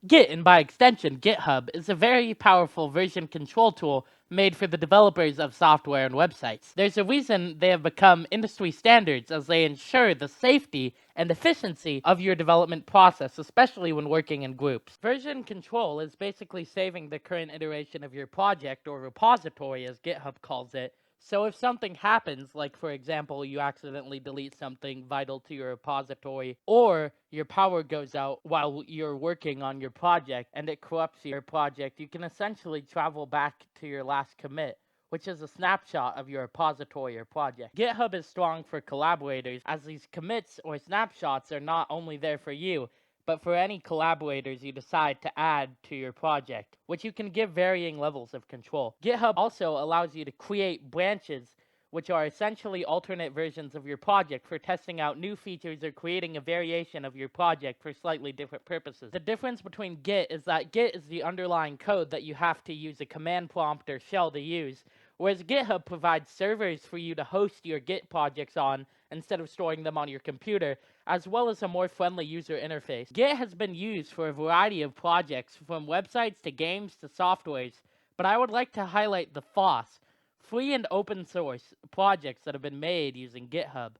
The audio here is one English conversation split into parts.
Git, and by extension GitHub, is a very powerful version control tool made for the developers of software and websites. There's a reason they have become industry standards, as they ensure the safety and efficiency of your development process, especially when working in groups. Version control is basically saving the current iteration of your project, or repository as GitHub calls it. So if something happens, like for example, you accidentally delete something vital to your repository, or your power goes out while you're working on your project and it corrupts your project, you can essentially travel back to your last commit, which is a snapshot of your repository or project. GitHub is strong for collaborators, as these commits or snapshots are not only there for you, but for any collaborators you decide to add to your project, which you can give varying levels of control. GitHub also allows you to create branches, which are essentially alternate versions of your project for testing out new features or creating a variation of your project for slightly different purposes. The difference between Git is that Git is the underlying code that you have to use a command prompt or shell to use, whereas GitHub provides servers for you to host your Git projects on instead of storing them on your computer, as well as a more friendly user interface. Git has been used for a variety of projects, from websites to games to softwares, but I would like to highlight the FOSS, free and open source, projects that have been made using GitHub.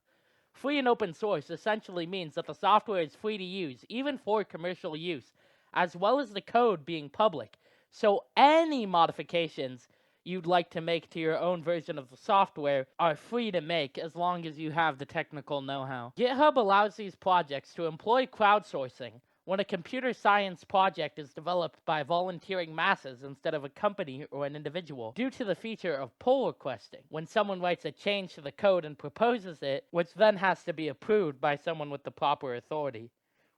Free and open source essentially means that the software is free to use, even for commercial use, as well as the code being public. So any modifications you'd like to make to your own version of the software are free to make as long as you have the technical know-how. GitHub allows these projects to employ crowdsourcing when a computer science project is developed by volunteering masses instead of a company or an individual, due to the feature of pull requesting, when someone writes a change to the code and proposes it, which then has to be approved by someone with the proper authority.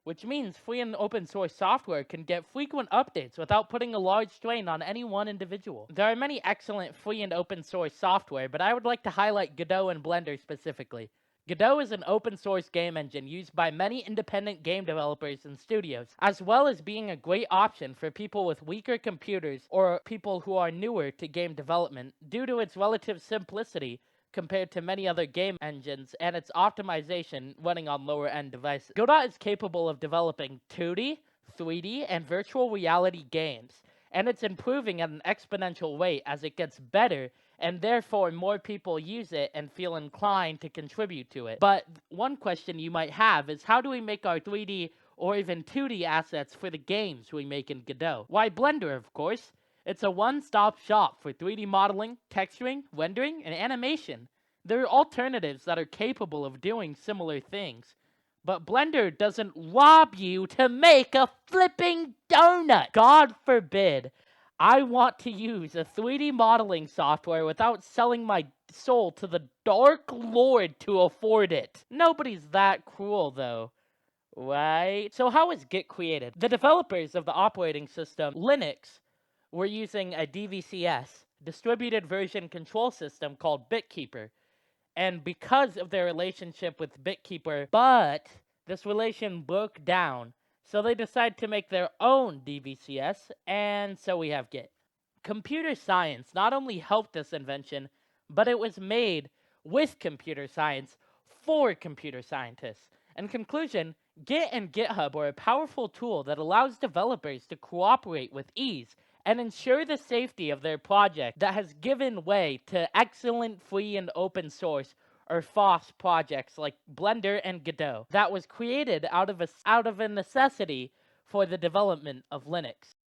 Which means free and open source software can get frequent updates without putting a large strain on any one individual. There are many excellent free and open source software, but I would like to highlight Godot and Blender specifically. Godot is an open source game engine used by many independent game developers and studios, as well as being a great option for people with weaker computers or people who are newer to game development due to its relative simplicity compared to many other game engines and its optimization running on lower-end devices. Godot is capable of developing 2D, 3D, and virtual reality games, and it's improving at an exponential rate as it gets better, and therefore more people use it and feel inclined to contribute to it. But one question you might have is, how do we make our 3D or even 2D assets for the games we make in Godot? Why, Blender, of course. It's a one-stop shop for 3D modeling, texturing, rendering, and animation. There are alternatives that are capable of doing similar things, but Blender doesn't rob you to make a flipping donut. God forbid I want to use a 3D modeling software without selling my soul to the Dark Lord to afford it. Nobody's that cruel, though. Right? So how is Git created? The developers of the operating system, Linux, were using a DVCS, distributed version control system, called BitKeeper. And because of their relationship with BitKeeper, but this relation broke down, so they decided to make their own DVCS, and so we have Git. Computer science not only helped this invention, but it was made with computer science for computer scientists. In conclusion, Git and GitHub are a powerful tool that allows developers to cooperate with ease and ensure the safety of their project, that has given way to excellent free and open source or FOSS projects like Blender and Godot that was created out of a necessity for the development of Linux.